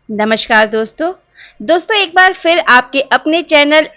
नमस्कार दोस्तों एक बार फिर आपके अपने चैनल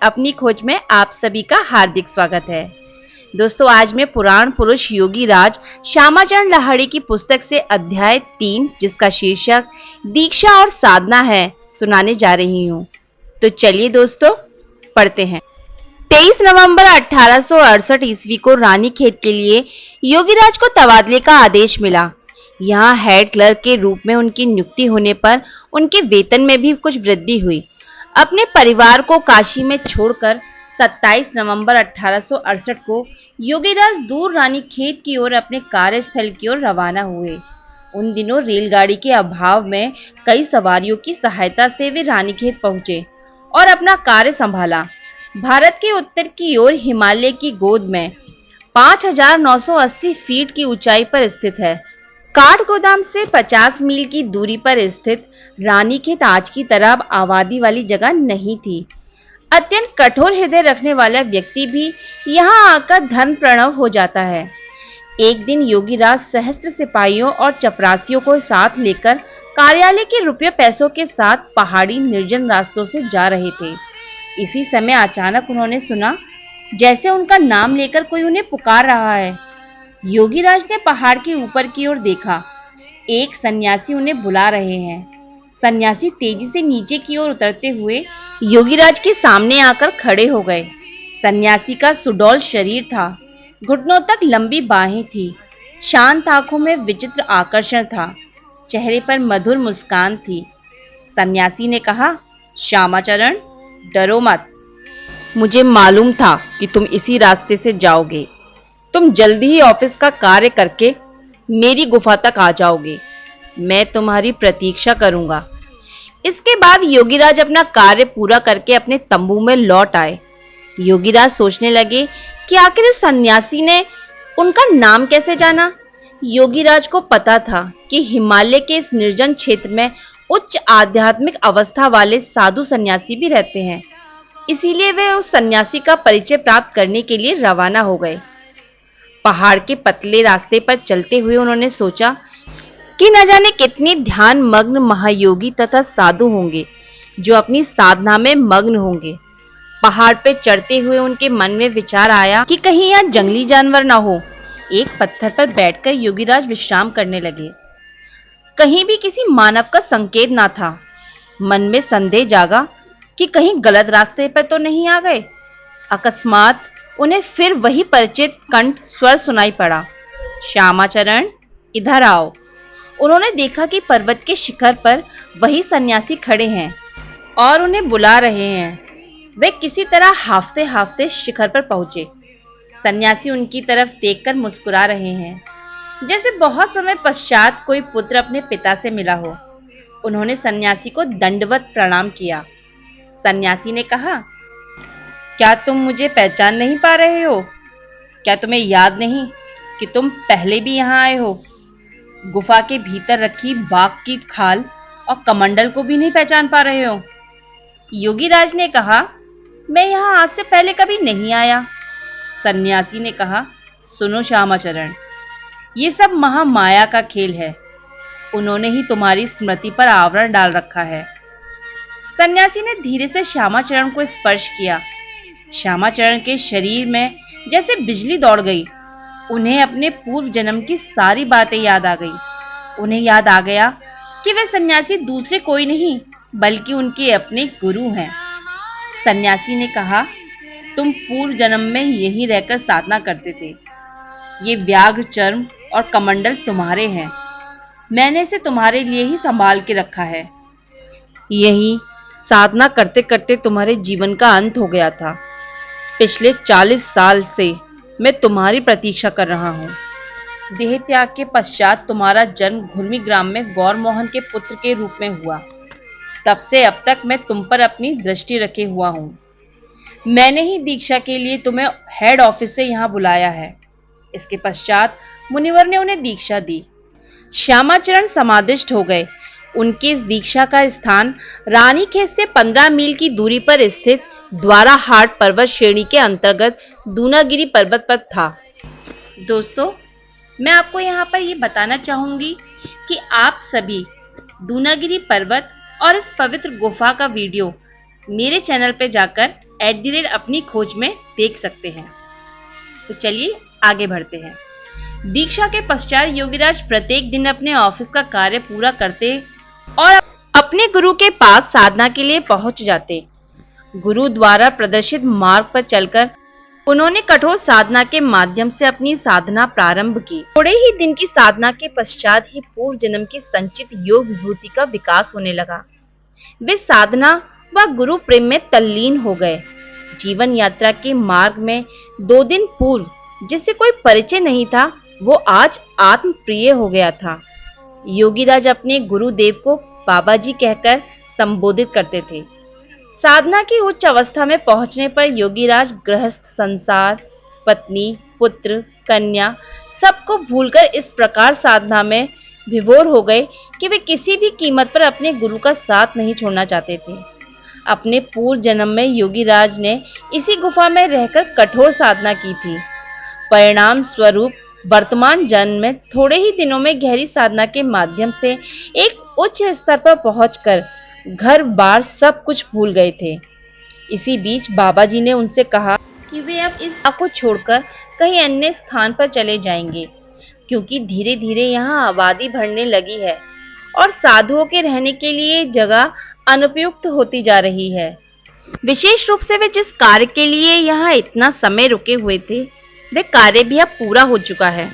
@अपनी खोज में आप सभी का हार्दिक स्वागत है। दोस्तों आज मैं पुराण पुरुष योगी राज श्यामाचरण लाहिड़ी की पुस्तक से अध्याय 3 जिसका शीर्षक दीक्षा और साधना है सुनाने जा रही हूँ। तो चलिए दोस्तों पढ़ते हैं। 23 नवंबर 1868 ईस्वी को रानीखेत के लिए योगीराज को तबादले का आदेश मिला। यहाँ हेड क्लर्क के रूप में उनकी नियुक्ति होने पर उनके वेतन में भी कुछ वृद्धि हुई। अपने परिवार को काशी में छोड़कर 27 नवंबर 1868 को योगीराज दूर रानीखेत की ओर अपने कार्यस्थल की ओर रवाना हुए। उन दिनों रेलगाड़ी के अभाव में कई सवारियों की सहायता से वे रानीखेत पहुंचे और अपना कार्य संभाला। भारत के उत्तर की ओर हिमालय की गोद में 5980 फीट की ऊंचाई पर स्थित है। काठगोदाम से 50 मील की दूरी पर स्थित रानीखेत आज की तरह आबादी वाली जगह नहीं थी। अत्यंत कठोर हृदय रखने वाला व्यक्ति भी यहाँ आकर धर्म प्रणव हो जाता है। एक दिन योगीराज सहस्त्र सिपाहियों और चपरासियों को साथ लेकर कार्यालय के रुपये पैसों के साथ पहाड़ी निर्जन रास्तों से जा रहे थे। इसी समय अचानक उन्होंने सुना जैसे उनका नाम लेकर कोई उन्हें पुकार रहा है। योगीराज ने पहाड़ के ऊपर की ओर देखा। एक सन्यासी उन्हें बुला रहे हैं। सन्यासी तेजी से नीचे की ओर उतरते हुए योगीराज के सामने आकर खड़े हो गए। सन्यासी का सुडौल शरीर था, घुटनों तक लंबी बाहें थी, शांत आंखों में विचित्र आकर्षण था, चेहरे पर मधुर मुस्कान थी। सन्यासी ने कहा, श्यामाचरण, डरो मत। मुझे मालूम था कि तुम इसी रास्ते से जाओगे। तुम जल्दी ही ऑफिस का कार्य करके मेरी गुफा तक आ जाओगे। मैं तुम्हारी प्रतीक्षा करूंगा। इसके बाद योगीराज अपना कार्य पूरा करके अपने तंबू में लौट आए। योगीराज सोचने लगे कि आखिर उस सन्यासी ने उनका नाम कैसे जाना। योगीराज को पता था कि हिमालय के इस निर्जन क्षेत्र में उच्च आध्यात्मिक अवस्था वाले साधु सन्यासी भी रहते हैं। इसीलिए वे उस सन्यासी का परिचय प्राप्त करने के लिए रवाना हो गए। पहाड़ के पतले रास्ते पर चलते हुए उन्होंने सोचा कि न जाने कितने ध्यान मग्न महायोगी तथा साधु होंगे जो अपनी साधना में मग्न होंगे। पहाड़ पे चढ़ते हुए उनके मन में विचार आया कि कहीं यहाँ जंगली जानवर ना हो। एक पत्थर पर बैठकर योगीराज विश्राम करने लगे। कहीं भी किसी मानव का संकेत ना था। मन में संदेह जागा कि कहीं गलत रास्ते पर तो नहीं आ गए। अकस्मात उन्हें फिर वही परिचित कंठ स्वर सुनाई पड़ा, श्यामाचरण, इधर आओ। उन्होंने देखा कि पर्वत के शिखर पर वही सन्यासी खड़े हैं और उन्हें बुला रहे हैं। वे किसी तरह हाफते हाफते शिखर पर पहुंचे। सन्यासी उनकी तरफ देखकर मुस्कुरा रहे हैं, जैसे बहुत समय पश्चात कोई पुत्र अपने पिता से मिला हो। उन्होंने सन्यासी को दंडवत प्रणाम किया। सन्यासी ने कहा, क्या तुम मुझे पहचान नहीं पा रहे हो? क्या तुम्हें याद नहीं कि तुम पहले भी यहाँ आए हो? गुफा के भीतर रखी बाघ की खाल और कमंडल को भी नहीं पहचान पा रहे हो? योगीराज ने कहा, मैं यहाँ आज से पहले कभी नहीं आया। सन्यासी ने कहा, सुनो श्यामाचरण, ये सब महामाया का खेल है। उन्होंने ही तुम्हारी स्मृति पर आवरण डाल रखा है। सन्यासी ने धीरे से श्यामाचरण को स्पर्श किया। श्यामाचरण के शरीर में जैसे बिजली दौड़ गई। उन्हें अपने पूर्व जन्म की सारी बातें याद आ गई। उन्हें याद आ गया कि वे सन्यासी दूसरे कोई नहीं बल्कि उनके अपने गुरु हैं। सन्यासी ने कहा, तुम पूर्व जन्म में यहीं रहकर साधना करते थे। ये व्याघ्र चर्म और कमंडल तुम्हारे हैं। मैंने इसे तुम्हारे लिए ही संभाल के रखा है। यही साधना करते करते तुम्हारे जीवन का अंत हो गया था। पिछले 40 साल से मैं तुम्हारी प्रतीक्षा कर रहा हूँ। देह त्याग के पश्चात तुम्हारा जन्म घुर्मी ग्राम में गौर मोहन के पुत्र के रूप में हुआ। तब से अब तक मैं तुम पर अपनी दृष्टि रखे हुआ हूँ। मैंने ही दीक्षा के लिए तुम्हें हेड ऑफिस से यहाँ बुलाया है। इसके पश्चात मुनिवर ने उन्हें दीक्षा दी। श्यामाचरण समादिष्ट हो गए। उनकी इस दीक्षा का स्थान रानीखेत से 15 मील की दूरी पर स्थित द्वाराहाट पर्वत श्रेणी के अंतर्गत दूनागिरी पर्वत पर था। दोस्तों, मैं आपको यहाँ पर ये बताना चाहूंगी कि आप सभी दूनागिरी पर्वत और इस पवित्र गुफा का वीडियो मेरे चैनल पे जाकर @अपनी खोज में देख सकते हैं। तो चलिए आगे बढ़ते हैं। दीक्षा के पश्चात योगीराज प्रत्येक दिन अपने ऑफिस का कार्य पूरा करते और अपने गुरु के पास साधना के लिए पहुंच जाते। गुरु द्वारा प्रदर्शित मार्ग पर चलकर उन्होंने कठोर साधना के माध्यम से अपनी साधना प्रारंभ की। थोड़े ही दिन की साधना के पश्चात ही पूर्व जन्म की संचित योग विभूति का विकास होने लगा। वे साधना व गुरु प्रेम में तल्लीन हो गए। जीवन यात्रा के मार्ग में 2 दिन पूर्व जिससे कोई परिचय नहीं था, वो आज आत्म प्रिय हो गया था। योगीराज अपने गुरुदेव को बाबा जी कहकर संबोधित करते थे। साधना की उच्च अवस्था में पहुंचने पर योगीराज गृहस्थ संसार, पत्नी, पुत्र, कन्या सबको भूलकर इस प्रकार साधना में विभोर हो गए कि वे किसी भी कीमत पर अपने गुरु का साथ नहीं छोड़ना चाहते थे। अपने पूर्व जन्म में योगीराज ने इसी गुफा में रहकर कठोर साधना की थी। परिणाम स्वरूप वर्तमान जन्म में थोड़े ही दिनों में गहरी साधना के माध्यम से एक उच्च स्तर पर पहुंचकर घर बार सब कुछ भूल गए थे। इसी बीच बाबा जी ने उनसे कहा कि वे अब इस जगह को छोड़कर कहीं अन्य स्थान पर चले जाएंगे, क्योंकि धीरे धीरे यहाँ आबादी बढ़ने लगी है और साधुओं के रहने के लिए जगह अनुपयुक्त होती जा रही है। विशेष रूप से वे जिस कार्य के लिए यहाँ इतना समय रुके हुए थे, वे कार्य भी अब पूरा हो चुका है।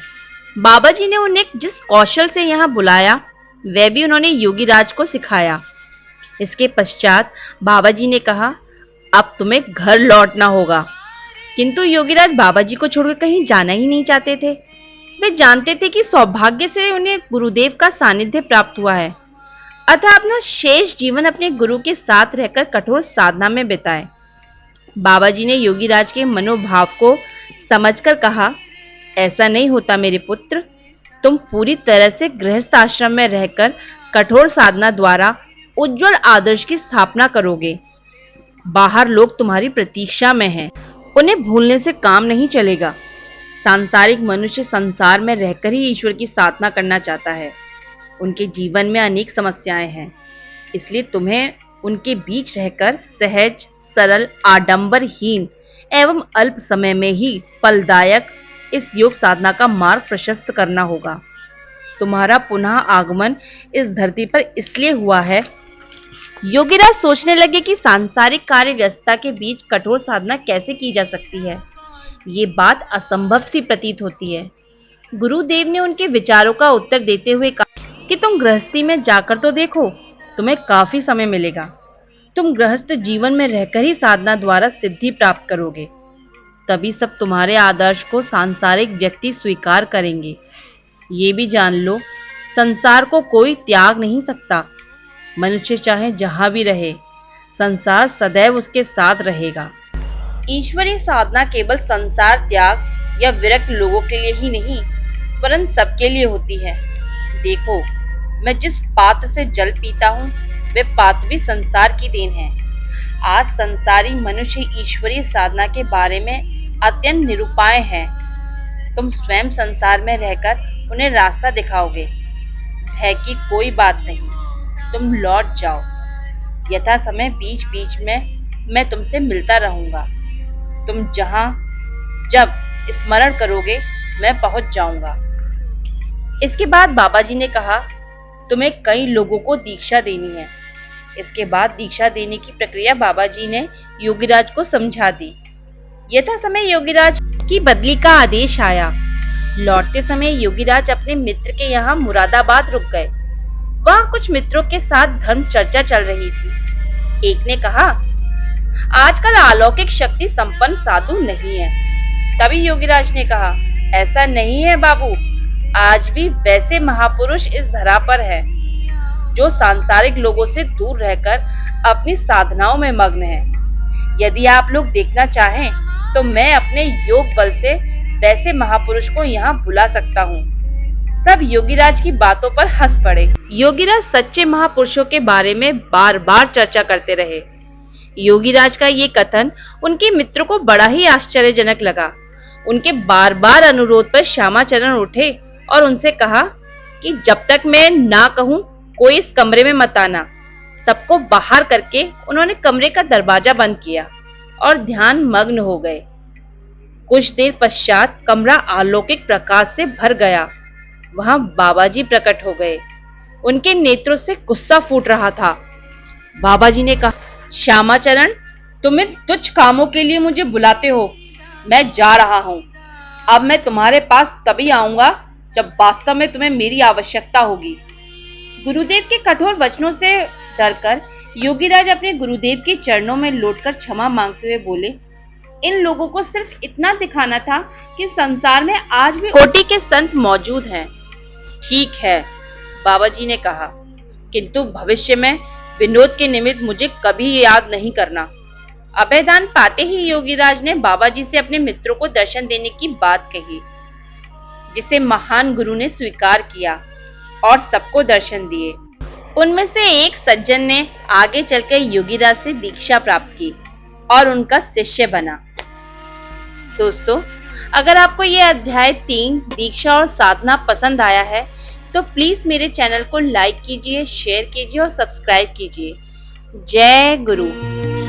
बाबा जी ने उन्हें जिस कौशल से यहाँ बुलाया, वह भी उन्होंने योगीराज को सिखाया। इसके पश्चात बाबा जी ने कहा, अब तुम्हें घर लौटना होगा। किंतु योगीराज बाबा जी को छोड़कर कहीं जाना ही नहीं चाहते थे। वे जानते थे कि सौभाग्य से उन्हें गुरुदेव का सानिध्य प्राप्त हुआ है, अतः अपना शेष जीवन अपने गुरु के साथ रहकर कठोर साधना में बिताए। बाबा जी ने योगीराज के मनोभाव को समझकर कहा, ऐसा नहीं होता मेरे पुत्र, तुम पूरी तरह से गृहस्थ आश्रम में रहकर कठोर साधना द्वारा उज्जवल आदर्श की स्थापना करोगे। बाहर लोग तुम्हारी प्रतीक्षा में हैं, उन्हें भूलने से काम नहीं चलेगा। सांसारिक मनुष्य संसार में रहकर ही ईश्वर की साधना करना चाहता है। उनके जीवन में अनेक समस्याएं हैं, इसलिए तुम्हें उनके बीच रहकर सहज, सरल, आडंबरहीन एवं अल्प समय में ही फलदायक इस योग साधना का मार्ग प्रशस्त करना होगा। तुम्हारा पुनः आगमन इस धरती पर इसलिए हुआ है। योगीराज सोचने लगे कि सांसारिक कार्य व्यस्तता के बीच कठोर साधना कैसे की जा सकती है। ये बात असंभव सी प्रतीत होती है। गुरुदेव ने उनके विचारों का उत्तर देते हुए कहा कि तुम गृहस्थी में जाकर तो देखो, तुम्हें काफी समय मिलेगा। तुम गृहस्थ जीवन में रहकर ही साधना द्वारा सिद्धि प्राप्त करोगे, तभी सब तुम्हारे आदर्श को सांसारिक व्यक्ति स्वीकार करेंगे। ये भी जान लो, संसार को कोई त्याग नहीं सकता। मनुष्य चाहे जहां भी रहे, संसार सदैव उसके साथ रहेगा। ईश्वरीय साधना केवल संसार त्याग या विरक्त लोगों के लिए ही नहीं, परंतु सबके लिए होती है। देखो, मैं जिस पात्र से जल पीता हूँ, वे पात्र भी संसार की देन है। आज संसारी मनुष्य ईश्वरीय साधना के बारे में अत्यंत निरुपाय हैं। तुम स्वयं संसार में रहकर उन्हें रास्ता दिखाओगे। भय की कोई बात नहीं, तुम लौट जाओ। यथा समय बीच बीच में मैं तुमसे मिलता रहूंगा। तुम जहां जब स्मरण करोगे, मैं पहुंच जाऊंगा। इसके बाद बाबा जी ने कहा, तुम्हें कई लोगों को दीक्षा देनी है। इसके बाद दीक्षा देने की प्रक्रिया बाबा जी ने योगीराज को समझा दी। यथा समय योगीराज की बदली का आदेश आया। लौटते समय योगीराज अपने मित्र के यहाँ मुरादाबाद रुक गए। वहां कुछ मित्रों के साथ धर्म चर्चा चल रही थी। एक ने कहा, आजकल अलौकिक शक्ति संपन्न साधु नहीं है। तभी योगीराज ने कहा, ऐसा नहीं है बाबू, आज भी वैसे महापुरुष इस धरा पर है जो सांसारिक लोगों से दूर रहकर अपनी साधनाओं में मग्न है। यदि आप लोग देखना चाहें तो मैं अपने योग बल से वैसे महापुरुष को यहाँ बुला सकता हूँ। सब योगीराज की बातों पर हंस पड़े। योगीराज सच्चे महापुरुषों के बारे में बार बार चर्चा करते रहे। योगीराज का ये कथन उनके मित्र को बड़ा ही आश्चर्यजनक लगा। उनके बार बार अनुरोध पर श्यामाचरण उठे और उनसे कहा कि जब तक मैं ना कहूं, कोई इस कमरे में मत आना। सबको बाहर करके उन्होंने कमरे का दरवाजा बंद किया और ध्यान मग्न हो गए। कुछ देर पश्चात कमरा अलौकिक प्रकाश से भर गया। वहां बाबा जी प्रकट हो गए। उनके नेत्रों से गुस्सा फूट रहा था। बाबा जी ने कहा, श्यामाचरण, तुम इन तुच्छ कामों के लिए मुझे बुलाते हो। मैं जा रहा हूं। अब मैं तुम्हारे पास तभी आऊंगा जब वास्तव में तुम्हें मेरी आवश्यकता होगी। गुरुदेव के कठोर वचनों से डरकर योगीराज अपने गुरुदेव के चरणों में लौटकर क्षमा मांगते हुए बोले, इन लोगों को सिर्फ इतना दिखाना था कि संसार में आज भी कोटि के संत मौजूद हैं। ठीक है, बाबा जी ने कहा, किंतु भविष्य में विनोद के निमित्त मुझे कभी याद नहीं करना। अभयदान पाते ही योगीराज ने बाबा जी से अपने मित्रों को दर्शन देने की बात कही, जिसे महान गुरु ने स्वीकार किया और सबको दर्शन दिए। उनमें से एक सज्जन ने आगे चलकर योगीराज से दीक्षा प्राप्त की और उनका शिष्य बना। दोस्तों, अगर आपको यह अध्याय 3 दीक्षा और साधना पसंद आया है तो प्लीज मेरे चैनल को लाइक कीजिए, शेयर कीजिए और सब्सक्राइब कीजिए। जय गुरु।